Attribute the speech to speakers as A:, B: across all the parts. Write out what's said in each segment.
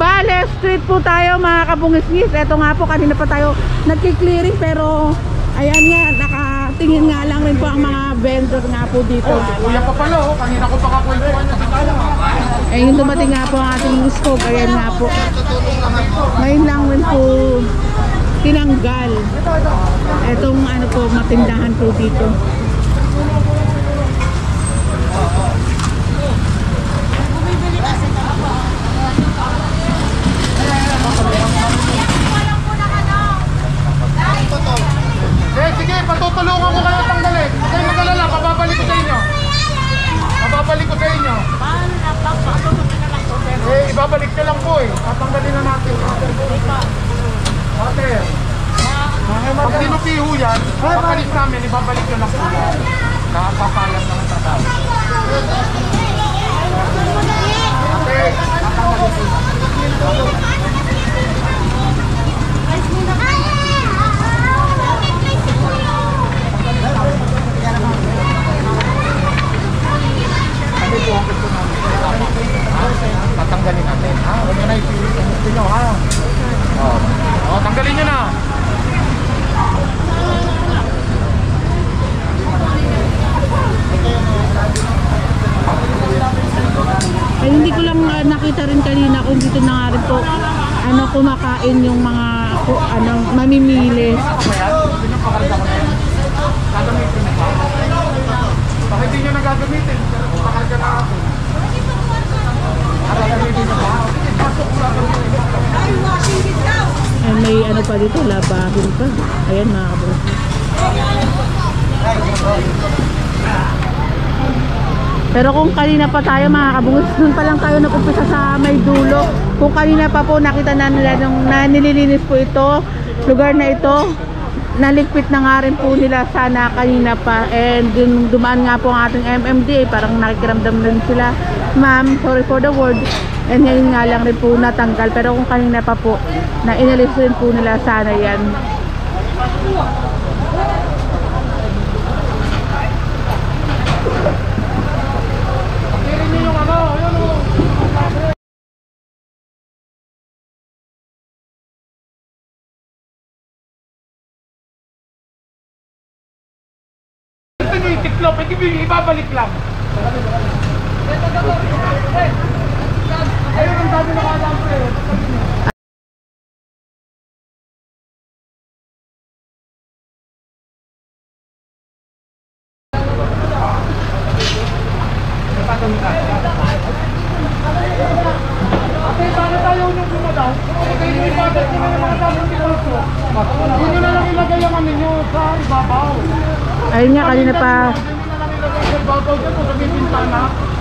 A: Bale, street po tayo mga kabungis-ngis. Eto nga po, kanina pa tayo nagki-clearing pero ayan nga, nakatingin nga lang rin po ang mga vendor nga po dito.
B: Kuya pa pala, kanina ko pa kakwentuhan niya.
A: Ayun, dumating nga po ang ating scope. Ayan nga po. Ngayon lang rin po tinanggal. Etong ano po, matindahan po dito.
B: Sige, patutulungan ko kayo tanggalin. Huwag mag-alala, mababalik ko sa inyo. Mababalik ko sa inyo. Ibabalik nyo lang po eh. Tatanggalin na natin. Ate, pag dinupiho yan, pagkalis namin, ibabalik nyo lang po. Nakapapalat na ng tatalo. Ate, tatanggalin po. Tatanggalin natin, ha? Huwag nyo na ipilit nyo, ha? Tanggalin nyo na.
A: Ay, hindi ko lang nakita rin kanina kung dito na nga rin po ano, kumakain yung mga ano, mamimili.
B: Bakit hindi nyo na gagamitin? Pakarga na ako.
A: Ay, may ano pa dito, labahin pa. Ayan mga kabungis. Pero kung kanina pa tayo mga kabungis, dun pa lang tayo nag-umpisa sa may dulo. Kung kanina pa po nakita na nila na nililinis po ito, lugar na ito, naligpit na nga rin po nila sana kanina pa. And dumaan nga po ang ating MMDA, parang nakikiramdam din sila, ma'am, sorry for the word. And ngayon nga lang rin po natanggal. Pero kung kanina pa po, na inalis rin po nila sana yan.
B: Tiklop, ibabalik lang. Ayun ang dami ng alam ko eh. Ate, paano tayo nung gumadaw? Kaya nyo ibabalik nyo na mga daming tiklop. Hindi nyo na lang ilagay yung ano nyo sa ibabaw.
A: Ayun nga, kanina pa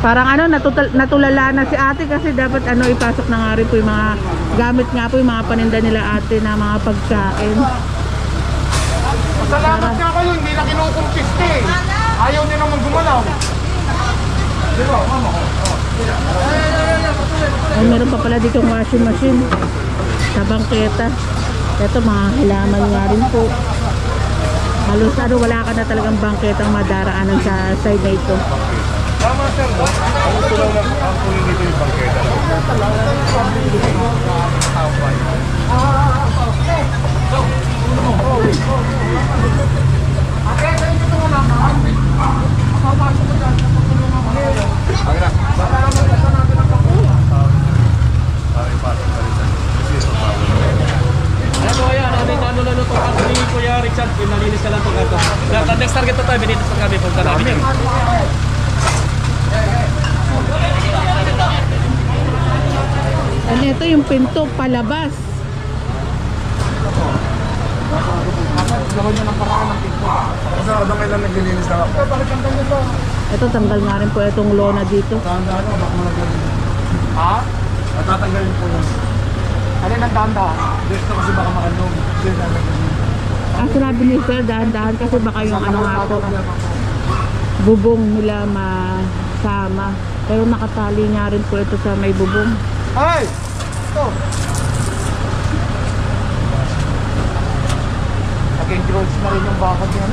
A: parang ano, natulala na si ate kasi dapat ano, ipasok na nga rin po yung mga gamit nga po, yung mga paninda nila ate na mga pagkain.
B: Salamat nga kayo, hindi na kinukumpiste eh. Ayaw nyo naman gumalaw. Di ba, mama ko?
A: Ay, meron pa pala dito washing machine sa bangketa. Ito mga halaman nga rin po. Halos ano, wala ka na talagang bangketang madaraanan sa side na ito.
B: Tama sir, ang gusto lang ang kunin dito yung bangketa. Ate, sa inyo ito wala ka? Mapapasok ko dyan, napapulungan ko kayo. Baka naman kasi natin ang pangkula. Pasok ka rin sa
C: Ano po yan, ano na ito ang ni Kuya Richard, pinalinis ka lang itong ito. Next target na tayo, binitis pa kami, punta namin yun.
A: Ano ito yung pinto palabas.
B: Gawin nyo ng paraan ng pinto. Kasi ako may lang naglilinis na ako. Bakit ang ganyan ba?
A: Ito tanggal nga rin po itong lona dito.
B: Dahan-dahan ako, baka malagyan. Ha? Matatanggalin po yun. Alin ang dahan-dahan? Dito kasi baka makalong.
A: Ang sinabi ni sir, dahan-dahan kasi baka yung ano nga po, bubong nila masama. Pero nakatali nga rin po ito sa may bubong.
B: Hey! Ito! Nag-encroach na rin yung bakod niya.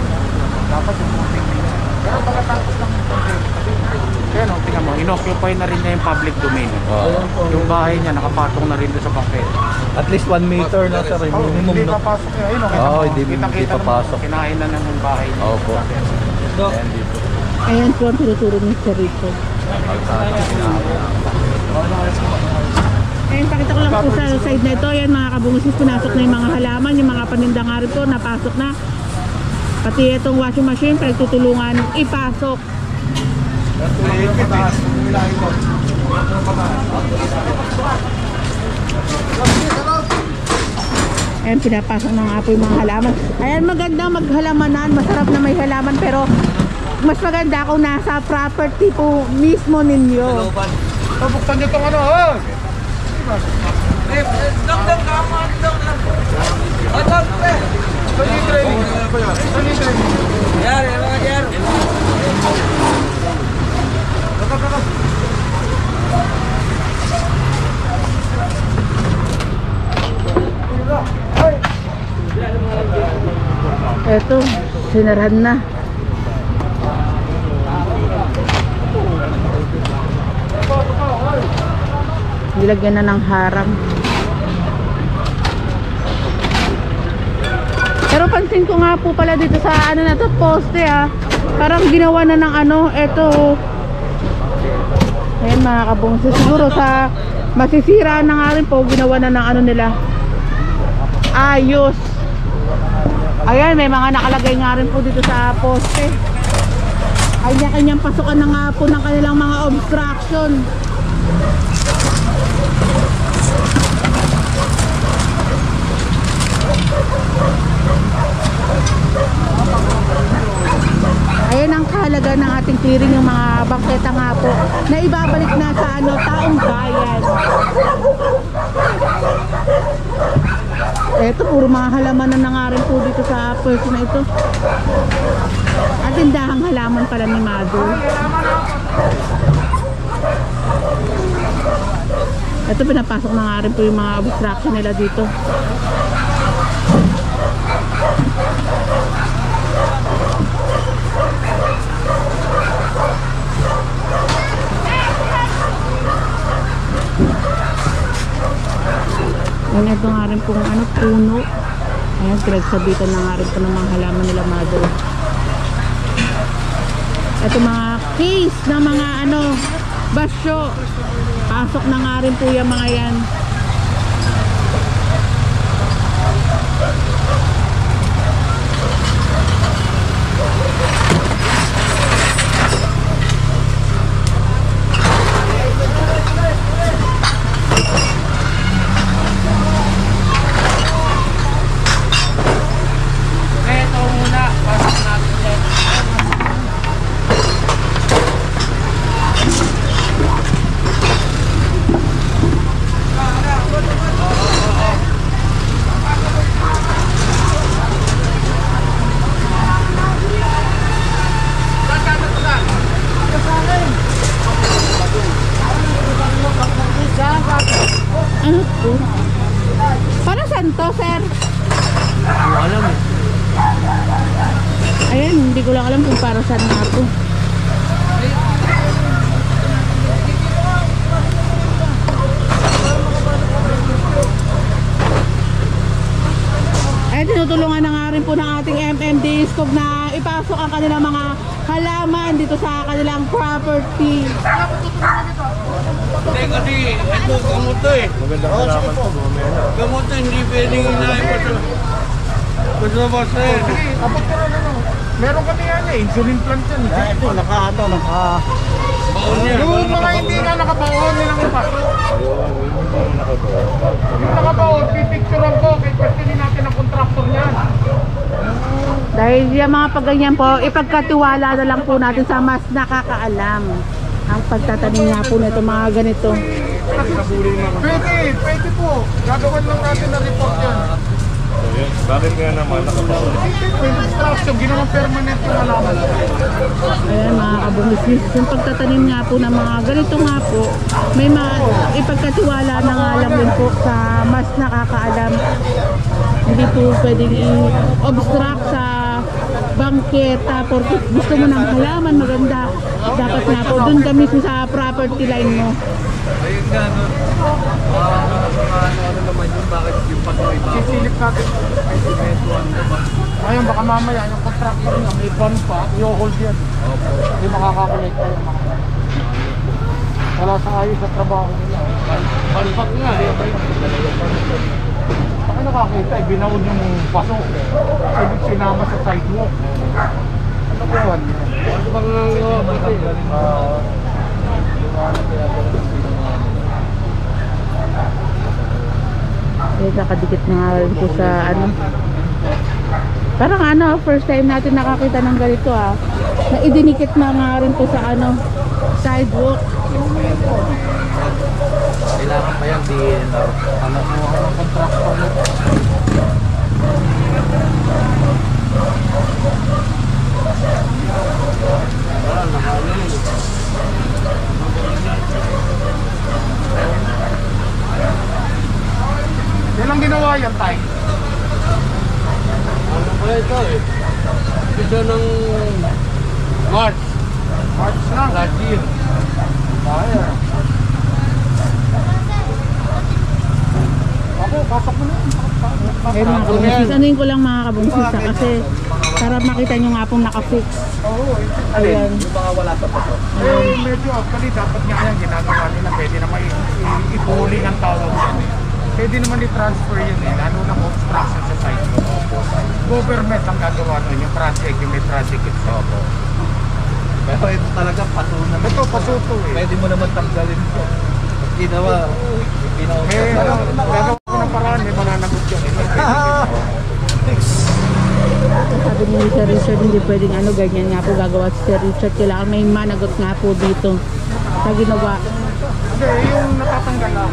B: Dapat yung puting niya. Pero pagkatapos lang yung puting. Kaya no, tingnan mo, inokyot
D: occupy na rin niya yung public domain. Yung bahay niya nakapatong na rin doon sa bangketa.
B: At least 1 meter na sir, minimum
E: Hindi
B: no?
E: papasok yun. Ayun,
B: Oo, hindi papasok.
D: Kinain na ng bahay niya.
B: Opo. Ayan dito.
A: Ayan po ang tinuturo ni Sir Rico.
B: Kalsada
A: Ayan, pakita ko lang po sa side na ito. Ayan mga kabungusis, pinasok na yung mga halaman, yung mga paninda nga rin po, napasok na. Pati itong washing machine, pagtutulungan ipasok. Ayan, pinapasok na nga po yung mga halaman. Ayan, maganda maghalamanan, masarap na may halaman, pero mas maganda kung nasa property po mismo ninyo.
E: Buksan nyo itong ano, oh!
A: Eto, sinarahan na. Nilagyan na ng harang. Pero pansin ko nga po pala dito sa ano na to, poste parang ginawa na ng ano, eto. Ayan mga kabungso, siguro sa masisira na nga rin po, ginawa na ng ano nila. Ayos. Ayan, may mga nakalagay nga rin po dito sa poste. Ay kanya-kanyang pasukan na nga po ng kanilang mga obstruction. Ayan ang kahalaga ng ating clearing, yung mga bangketa nga po na ibabalik na sa ano, taong bayan. Eto, puro mga halaman na nga rin po dito sa pwesto na ito. At tindahang halaman pala ni Mado. Ito, pinapasok na nga rin po yung mga obstruction nila dito. Ayan, ito nga rin pong ano, puno. Ayan, pinagsabitan na nga rin po ng mga halaman nila Mado. Ito mga case na mga ano, basyo. Pasok na nga rin po yung mga yan.
C: Ito muna, pasok natin yan.
A: Ano po? Para saan to, sir?
C: Hindi alam eh.
A: Ayan, hindi ko lang alam kung para saan nga po. Ayan, tinutulungan na nga rin po ng ating MMD Scope na ipasok ang kanilang mga halaman dito sa kanilang property.
C: Hindi kasi, ito gamot to eh.
B: Magandang halaman to, bumena.
C: Gamot to, hindi pwedeng inahin pa ito. Basta basta eh.
E: Abot ka rin ano. Meron kami yan eh, insulin plant yan. Ito,
C: Baon niya.
E: yung mga hindi na nakabaon nilang iba. Yung nakabaon, pipicturean ko, kaya questionin natin ang contractor niyan.
A: Dahil yung mga pagganyan po, ipagkatiwala na lang po natin sa mas nakakaalam ang pagtatanim nga po nito mga ganito.
E: Pwede po. Gagawin lang natin na report yan.
B: Bakit nga naman nakabaon?
E: Yung instruction, ginawang permanent yung halaman.
A: Ayan mga kabungisis, yung pagtatanim nga po ng mga ganito nga po, may ipagkatiwala na nga lang din po sa mas nakakaalam. Hindi po pwedeng i-obstruct sa bangketa porque gusto mo ng halaman maganda. Dapat nga po, dun ka mismo sa property line mo.
B: Ayun nga, no? Ano naman yun, bakit yung patuloy ba?
E: Sisilip natin. Ngayon, baka mamaya yung contractor niya, may bond pa, i-hold yan. Hindi makakakolekta yung mga. Wala sa ayos sa trabaho nila.
B: Balpak nga, eh.
E: Saka nakakita, binaon yung paso. Ibig sinama sa sidewalk. Ano ko yan?
B: Balpak nga nga, matanggalin mo.
A: Eh, nakadikit na nga rin po sa ano. Parang ano, first time natin nakakita ng ganito ah. Na idinikit na nga rin po sa ano, sidewalk.
B: Kailangan pa yan din.
E: Alam mo ako ng contractor nito. Kailang ginawa yan, Tay?
B: Ano ba ito eh? Ito ng March.
E: March na.
B: Last year.
E: Kaya. Ako, pasok mo na.
A: Eh mga kabungsis, anuin ko lang mga kabungsis kasi para makita nyo nga pong nakafix.
E: Oo,
A: Ayan.
B: Yung mga wala pa pa to.
E: eh, medyo actually dapat nga yan ginagawa nila. Pwede naman i-pooling ang tawag. Pwede naman i-transfer yun eh. Lalo na construction sa site. Government ang gagawa nun. Yung project, yung may project itself.
B: Pero ito talaga pato naman.
E: Ito, pasuto eh.
B: Pwede mo naman tanggalin ito. Ginawa. Ginawa.
E: Eh, gagawa ko ng paraan. May mananagot yun.
A: Sabi ni Sir Richard, hindi pwedeng ano, ganyan nga po gagawa si Sir Richard. Kailangan may managot nga po dito sa ginawa.
E: Hindi, yung natatanggal lang.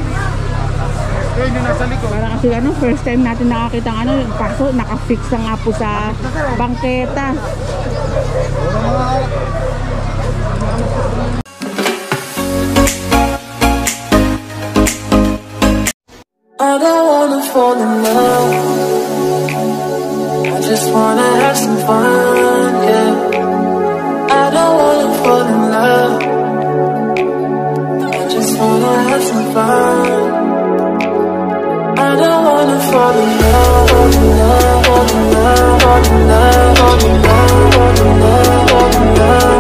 E: Yun yung nasa likod.
A: Para kasi ano, first time natin nakakita ng ano, yung paso, nakafix na nga po sa bangketa.
F: I don't wanna fall in love. I just wanna have some fun, yeah. I don't wanna fall in love. I just wanna have some fun. I don't wanna fall in love, fall in love, fall in love, fall in love, fall in love, fall in love, fall in love.